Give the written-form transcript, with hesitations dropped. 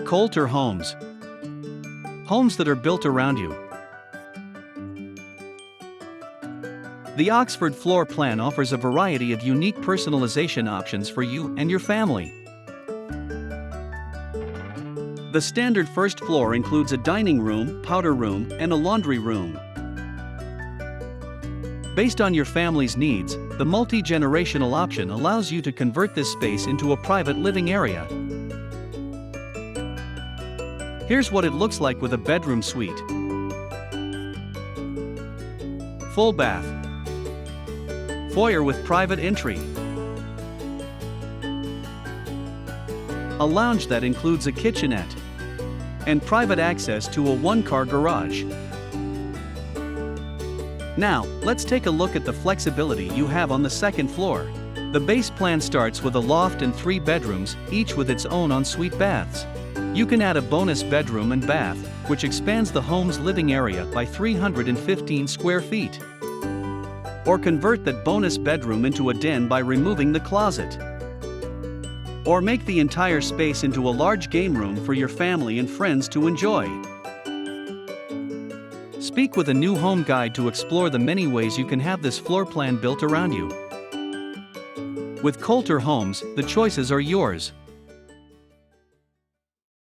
Kolter Homes. Homes that are built around you. The Oxford floor plan offers a variety of unique personalization options for you and your family. The standard first floor includes a dining room, powder room, and a laundry room. Based on your family's needs, the multi-generational option allows you to convert this space into a private living area. Here's what it looks like with a bedroom suite. Full bath. Foyer with private entry. A lounge that includes a kitchenette. And private access to a one-car garage. Now, let's take a look at the flexibility you have on the second floor. The base plan starts with a loft and 3 bedrooms, each with its own ensuite baths. You can add a bonus bedroom and bath, which expands the home's living area by 315 square feet. Or convert that bonus bedroom into a den by removing the closet. Or make the entire space into a large game room for your family and friends to enjoy. Speak with a new home guide to explore the many ways you can have this floor plan built around you. With Kolter Homes, the choices are yours.